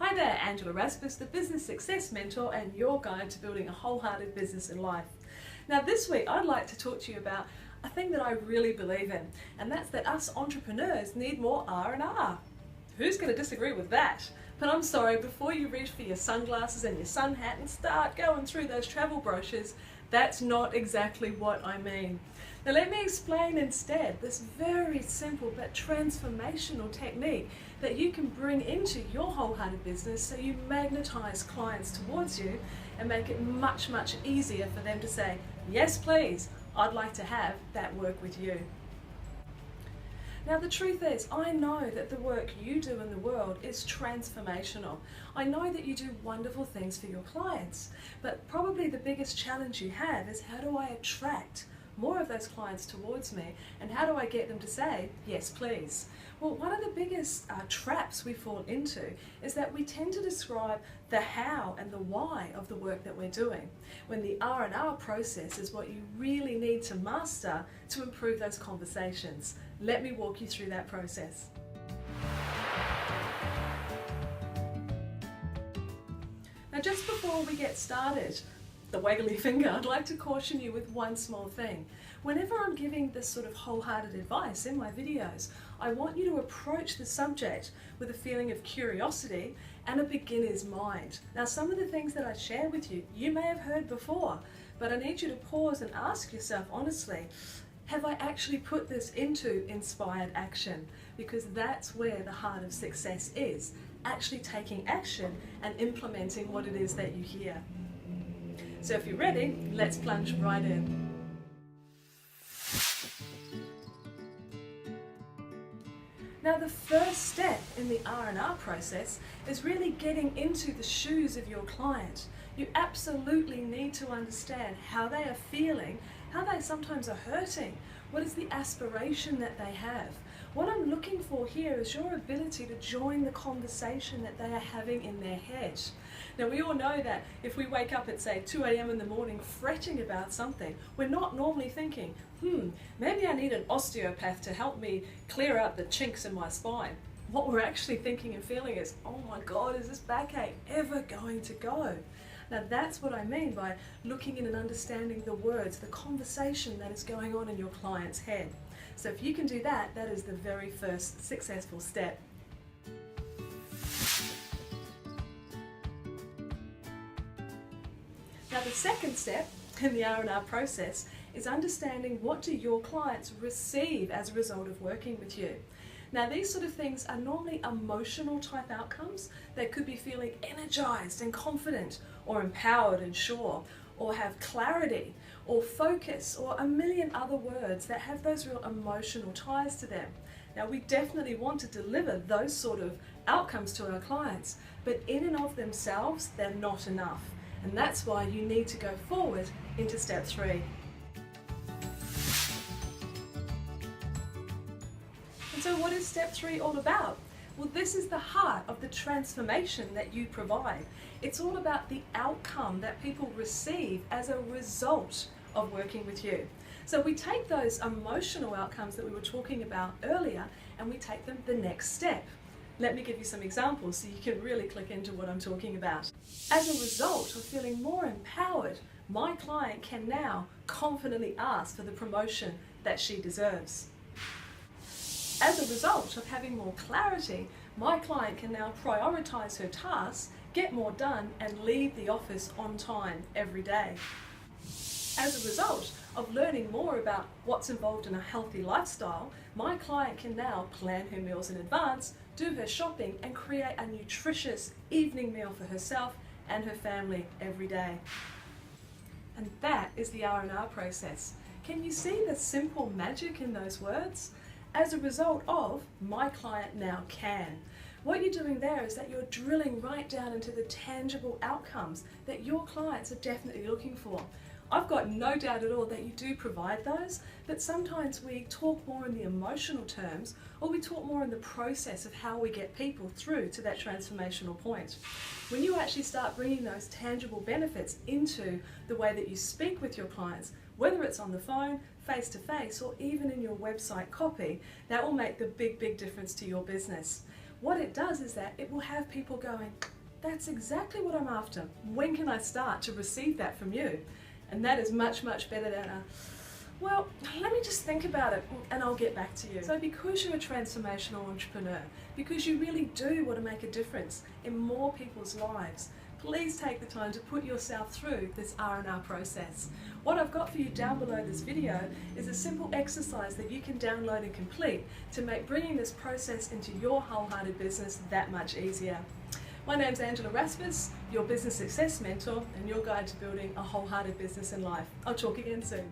Hi there, Angela Raspass, the Business Success Mentor and your guide to building a wholehearted business in life. Now this week I'd like to talk to you about a thing that I really believe in, and that's that us entrepreneurs need more R&R. Who's going to disagree with that? But I'm sorry, before you reach for your sunglasses and your sun hat and start going through those travel brochures, that's not exactly what I mean. Now let me explain instead this very simple but transformational technique that you can bring into your wholehearted business so you magnetize clients towards you and make it much, much easier for them to say, yes please, I'd like to have that work with you. Now the truth is, I know that the work you do in the world is transformational. I know that you do wonderful things for your clients, but probably the biggest challenge you have is how do I attract more of those clients towards me, and how do I get them to say, yes please? Well, one of the biggest traps we fall into is that we tend to describe the how and the why of the work that we're doing, when the R&R process is what you really need to master to improve those conversations. Let me walk you through that process. Now just before we get started, the waggly finger, I'd like to caution you with one small thing. Whenever I'm giving this sort of wholehearted advice in my videos, I want you to approach the subject with a feeling of curiosity and a beginner's mind. Now some of the things that I share with you, you may have heard before, but I need you to pause and ask yourself honestly, have I actually put this into inspired action? Because that's where the heart of success is, actually taking action and implementing what it is that you hear. So if you're ready, let's plunge right in. Now the first step in the R&R process is really getting into the shoes of your client. You absolutely need to understand how they are feeling, how they sometimes are hurting, what is the aspiration that they have. What I'm looking for here is your ability to join the conversation that they are having in their head. Now we all know that if we wake up at say 2 a.m. in the morning fretting about something, we're not normally thinking, maybe I need an osteopath to help me clear out the chinks in my spine. What we're actually thinking and feeling is, oh my God, is this backache ever going to go? Now that's what I mean by looking in and understanding the words, the conversation that is going on in your client's head. So if you can do that, that is the very first successful step. Now the second step in the R&R process is understanding what do your clients receive as a result of working with you. Now these sort of things are normally emotional type outcomes. They could be feeling energized and confident, or empowered and sure, or have clarity or focus, or a million other words that have those real emotional ties to them. Now we definitely want to deliver those sort of outcomes to our clients, but in and of themselves they're not enough, and that's why you need to go forward into step 3. And so what is step 3 all about? Well, this is the heart of the transformation that you provide. It's all about the outcome that people receive as a result of working with you. So we take those emotional outcomes that we were talking about earlier and we take them the next step. Let me give you some examples so you can really click into what I'm talking about. As a result of feeling more empowered, my client can now confidently ask for the promotion that she deserves. As a result of having more clarity, my client can now prioritize her tasks, get more done, and leave the office on time every day. As a result of learning more about what's involved in a healthy lifestyle, my client can now plan her meals in advance, do her shopping, and create a nutritious evening meal for herself and her family every day. And that is the R&R process. Can you see the simple magic in those words? As a result of, my client now can. What you're doing there is that you're drilling right down into the tangible outcomes that your clients are definitely looking for. I've got no doubt at all that you do provide those, but sometimes we talk more in the emotional terms, or we talk more in the process of how we get people through to that transformational point. When you actually start bringing those tangible benefits into the way that you speak with your clients, whether it's on the phone, face to face, or even in your website copy, that will make the big difference to your business. What it does is that it will have people going, that's exactly what I'm after. When can I start to receive that from you? And that is much, much better than well, let me just think about it and I'll get back to you. So because you're a transformational entrepreneur, because you really do want to make a difference in more people's lives, please take the time to put yourself through this R&R process. What I've got for you down below this video is a simple exercise that you can download and complete to make bringing this process into your wholehearted business that much easier. My name's Raspass, your business success mentor and your guide to building a wholehearted business in life. I'll talk again soon.